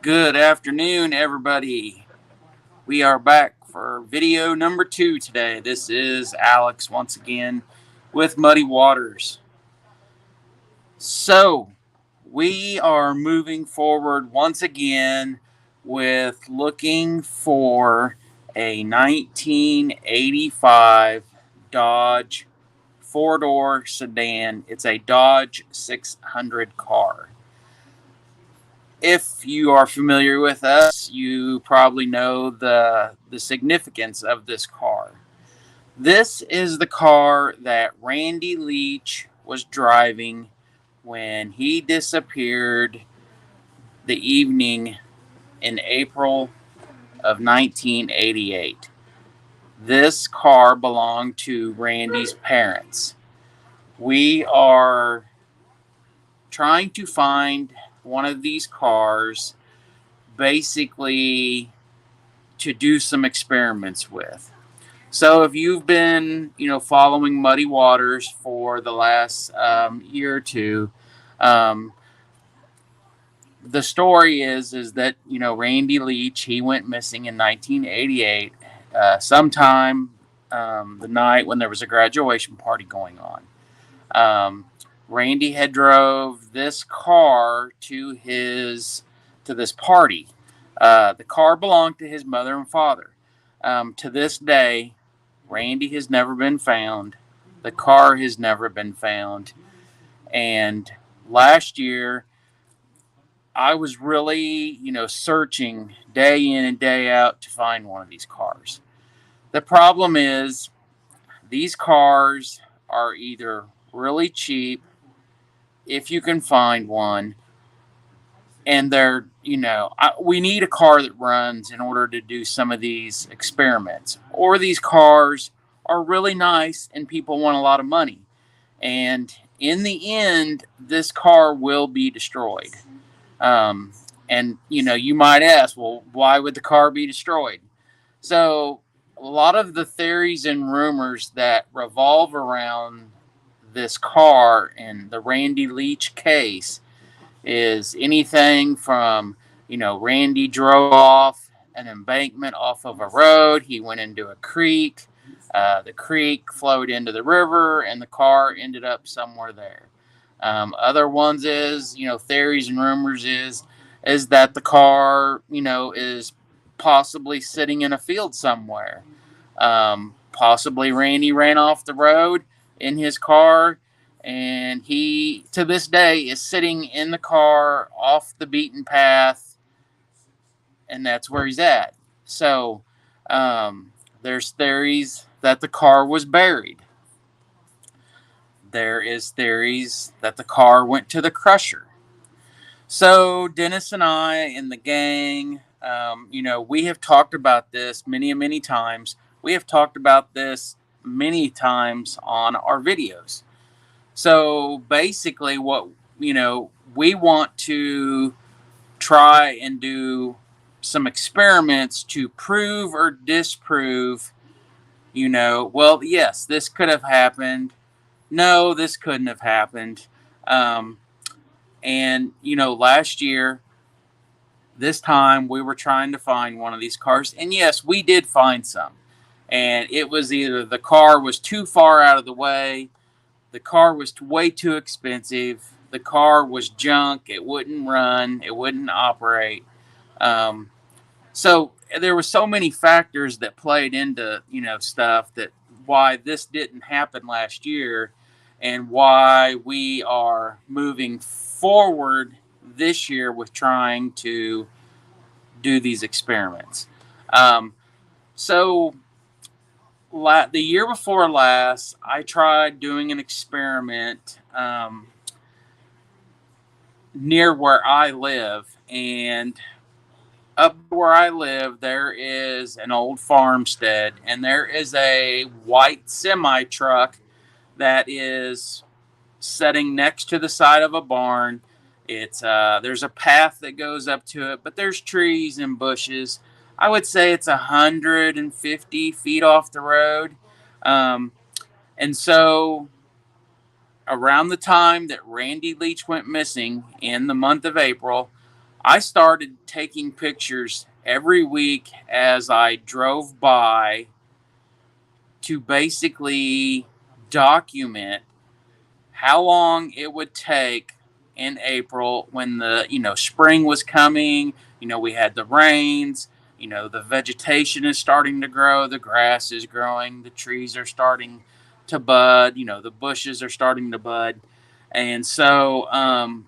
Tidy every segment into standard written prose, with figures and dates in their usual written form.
Good afternoon, everybody. We are back for video number 2 today. This is Alex once again with Muddy Waters. So, we are moving forward once again with looking for a 1985 Dodge four-door sedan. It's a Dodge 600 car. If you are familiar with us, you probably know the significance of this car. This is the car that Randy Leach was driving when he disappeared the evening in April of 1988. This car belonged to Randy's parents. We are trying to find one of these cars basically to do some experiments with. So if you've been, following Muddy Waters for the last year or two, um, the story is that Randy Leach, he went missing in 1988, sometime the night when there was a graduation party going on. Um, Randy had drove this car to this party. The car belonged to his mother and father. To this day, Randy has never been found. The car has never been found. And last year, I was really, searching day in and day out to find one of these cars. The problem is, these cars are either really cheap if you can find one, and we need a car that runs in order to do some of these experiments, or these cars are really nice and people want a lot of money, and in the end this car will be destroyed. And you might ask, well, why would the car be destroyed? So a lot of the theories and rumors that revolve around this car and the Randy Leach case is anything from, Randy drove off an embankment off of a road, he went into a creek, the creek flowed into the river, and the car ended up somewhere there. Other ones is, theories and rumors is that the car, is possibly sitting in a field somewhere. Possibly Randy ran off the road in his car, and he, to this day, is sitting in the car off the beaten path, and that's where he's at. So, there's theories that the car was buried. There is theories that the car went to the crusher. So Dennis and I and the gang, we have talked about this many, many times. We have talked about this many times on our videos. So basically, what we want to try and do some experiments to prove or disprove. Well, yes, this could have happened. No, this couldn't have happened. Um, and last year, this time we were trying to find one of these cars, and yes, we did find some. And it was either the car was too far out of the way, the car was way too expensive, the car was junk, it wouldn't run, it wouldn't operate. Um, so there were so many factors that played into stuff that why this didn't happen last year, and why we are moving forward this year with trying to do these experiments. Um, so the year before last, I tried doing an experiment near where I live, and up where I live, there is an old farmstead, and there is a white semi truck that is setting next to the side of a barn. It's there's a path that goes up to it, but there's trees and bushes. I would say it's 150 feet off the road. Um, and so around the time that Randy Leach went missing in the month of April, I started taking pictures every week as I drove by to basically document how long it would take in April when the spring was coming. We had the rains. The vegetation is starting to grow, the grass is growing, the trees are starting to bud. The bushes are starting to bud. And so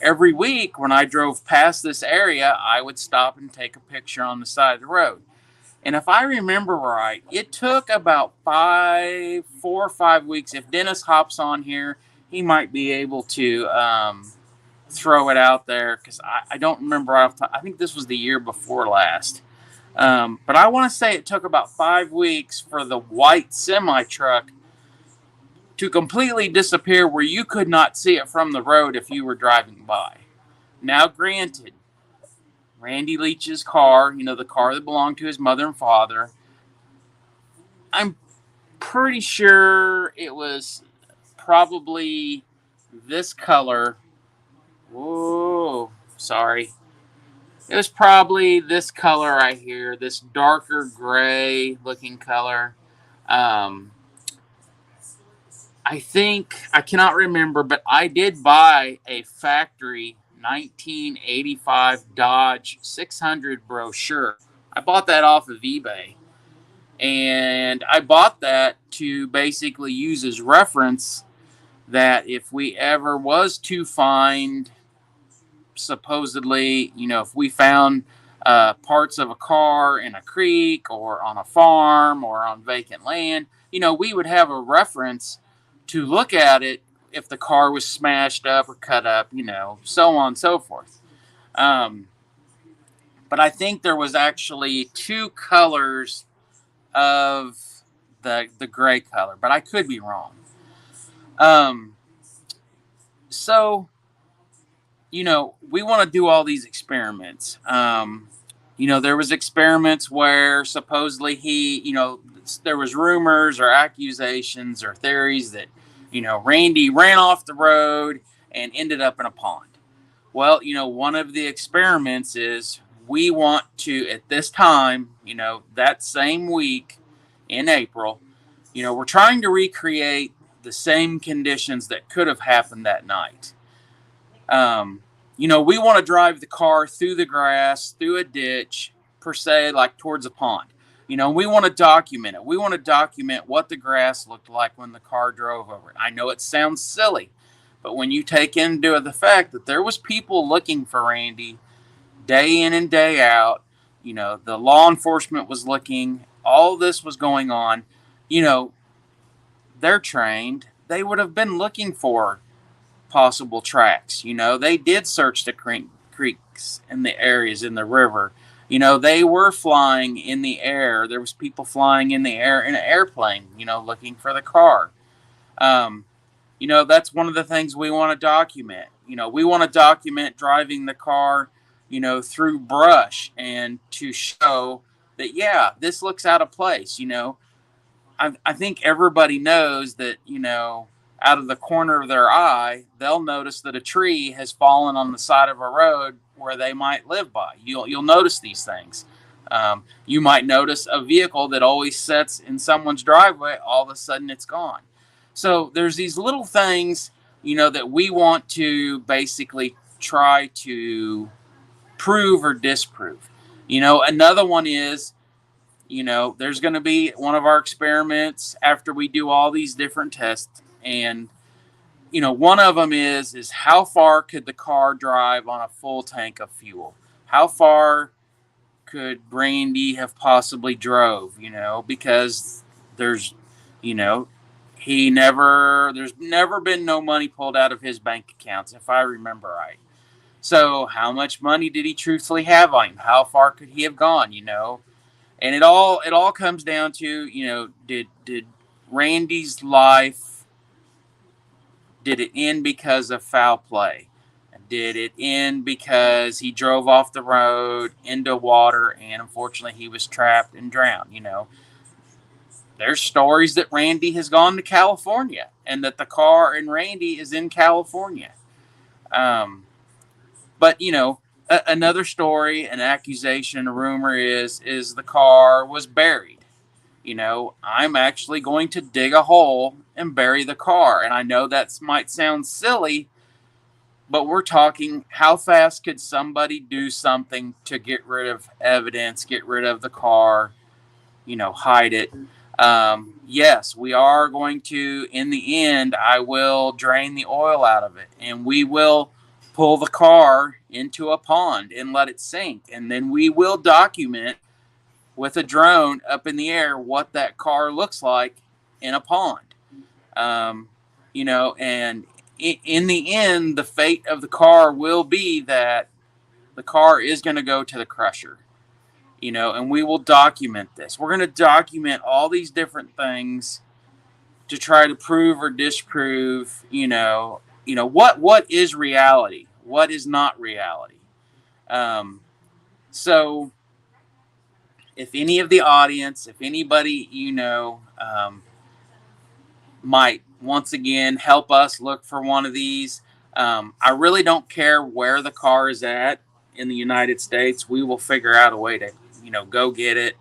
every week when I drove past this area, I would stop and take a picture on the side of the road. And if I remember right, it took about 4 or 5 weeks. If Dennis hops on here, he might be able to throw it out there, because I don't remember off I think this was the year before last. But I want to say it took about 5 weeks for the white semi truck to completely disappear where you could not see it from the road if you were driving by. Now, granted, Randy Leach's car, the car that belonged to his mother and father, I'm pretty sure it was probably this color. Whoa, sorry. It was probably this color right here, this darker gray looking color. Um, I think, I cannot remember, but I did buy a factory 1985 Dodge 600 brochure. I bought that off of eBay. And I bought that to basically use as reference that if we ever was to find, supposedly, if we found parts of a car in a creek or on a farm or on vacant land, we would have a reference to look at it if the car was smashed up or cut up, so on and so forth. Um, but I think there was actually two colors of the gray color, but I could be wrong. Um, so we want to do all these experiments. There was experiments where supposedly there was rumors or accusations or theories that Randy ran off the road and ended up in a pond. Well, one of the experiments is we want to, at this time, that same week in April, we're trying to recreate the same conditions that could have happened that night. We want to drive the car through the grass, through a ditch, per se, like towards a pond. We want to document it. We want to document what the grass looked like when the car drove over it. I know it sounds silly, but when you take into the fact that there was people looking for Randy day in and day out, the law enforcement was looking, all this was going on, you know, they're trained. They would have been looking for possible tracks. They did search the creeks and the areas in the river. They were flying in the air. There was people flying in the air in an airplane, looking for the car. Um, that's one of the things we want to document. We want to document driving the car, through brush and to show that, yeah, this looks out of place. I think everybody knows that, out of the corner of their eye, they'll notice that a tree has fallen on the side of a road where they might live by. You'll notice these things. You might notice a vehicle that always sits in someone's driveway. All of a sudden, it's gone. So there's these little things, that we want to basically try to prove or disprove. Another one is, there's going to be one of our experiments after we do all these different tests. And, one of them is how far could the car drive on a full tank of fuel? How far could Brandy have possibly drove, because there's, there's never been no money pulled out of his bank accounts, if I remember right. So how much money did he truthfully have on him? How far could he have gone, And it all comes down to, did Randy's life, did it end because of foul play? Did it end because he drove off the road into water and unfortunately he was trapped and drowned? There's stories that Randy has gone to California and that the car and Randy is in California. But Another story, an accusation, a rumor is the car was buried. I'm actually going to dig a hole and bury the car. And I know that might sound silly, but we're talking, how fast could somebody do something to get rid of evidence, get rid of the car, hide it? Yes, we are going to, in the end, I will drain the oil out of it, and we will pull the car into a pond and let it sink. And then we will document with a drone up in the air what that car looks like in a pond. Um, and in the end, the fate of the car will be that the car is going to go to the crusher. And we will document this. We're going to document all these different things to try to prove or disprove, what is reality, what is not reality. Um, so if any of the audience, if anybody might once again help us look for one of these, I really don't care where the car is at in the United States. We will figure out a way to go get it,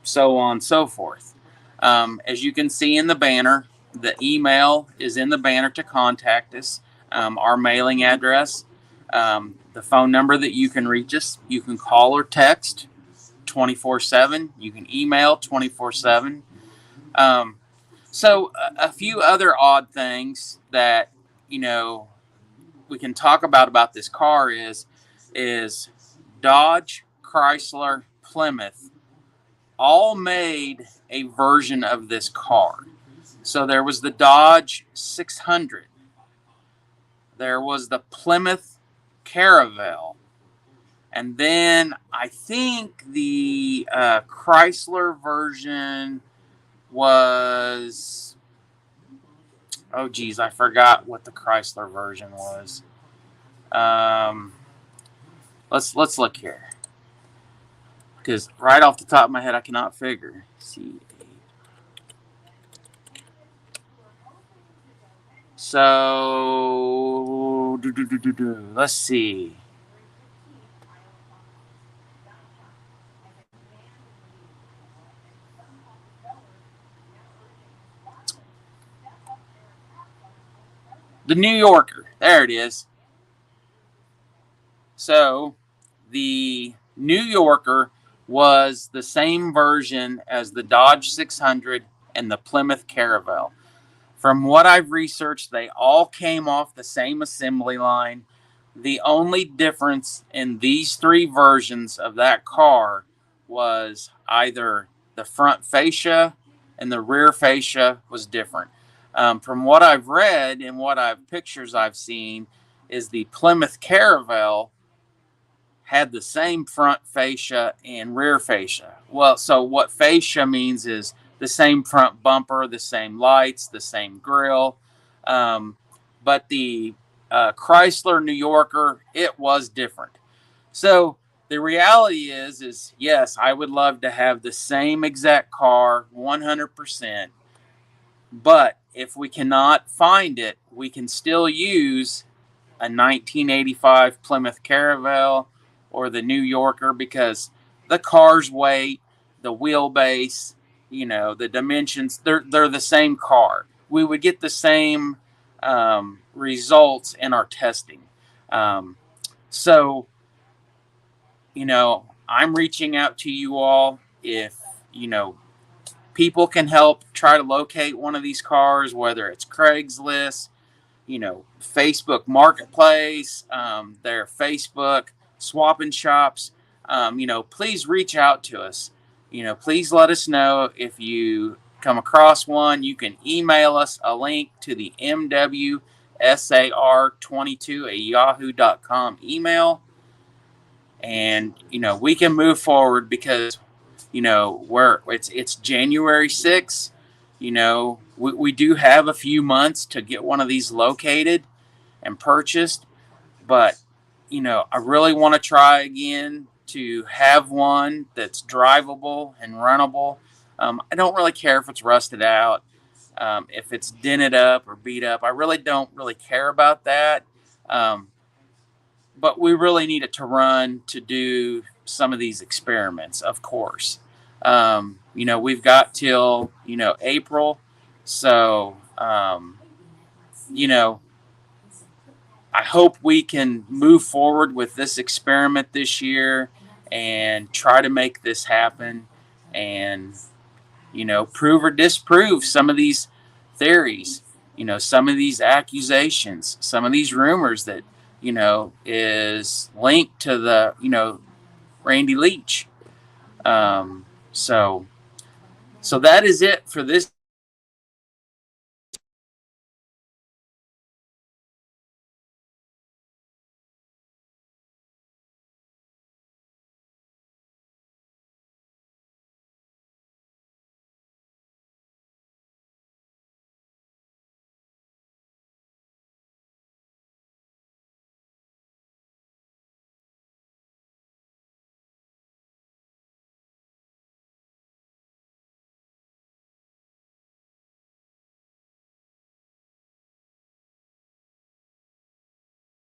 so on and so forth. As you can see in the banner, the email is in the banner to contact us, our mailing address, the phone number that you can reach us. You can call or text 24/7. You can email 24/7. So a few other odd things that we can talk about this car is Dodge, Chrysler, Plymouth all made a version of this car. So there was the Dodge 600. There was the Plymouth Caravelle. And then I think the Chrysler version was... Oh, geez, I forgot what the Chrysler version was. Let's look here. Because right off the top of my head, I cannot figure. So, let's see. The New Yorker. There it is. So, the New Yorker was the same version as the Dodge 600 and the Plymouth Caravelle. From what I've researched, they all came off the same assembly line. The only difference in these three versions of that car was either the front fascia and the rear fascia was different. From what I've read and pictures I've seen, is the Plymouth Caravelle had the same front fascia and rear fascia. Well, so what fascia means is the same front bumper, the same lights, the same grill. But the Chrysler New Yorker, it was different. So the reality is yes, I would love to have the same exact car, 100%. But if we cannot find it, we can still use a 1985 Plymouth Caravelle or the New Yorker, because the car's weight, the wheelbase, the dimensions, they're the same car. We would get the same results in our testing. So, I'm reaching out to you all. If, people can help try to locate one of these cars, whether it's Craigslist, Facebook Marketplace, their Facebook swapping shops, please reach out to us. Please let us know if you come across one. You can email us a link to the MWSAR22 at yahoo.com email. And, we can move forward because, it's January 6th. We do have a few months to get one of these located and purchased, but I really want to try again to have one that's drivable and runnable. I don't really care if it's rusted out, if it's dented up or beat up. I really don't really care about that. but we really need it to run to do some of these experiments, of course. We've got till, April. So, you know, I hope we can move forward with this experiment this year and try to make this happen and, prove or disprove some of these theories, some of these accusations, some of these rumors that, is linked to the, Randy Leach. Um, so, so that is it for this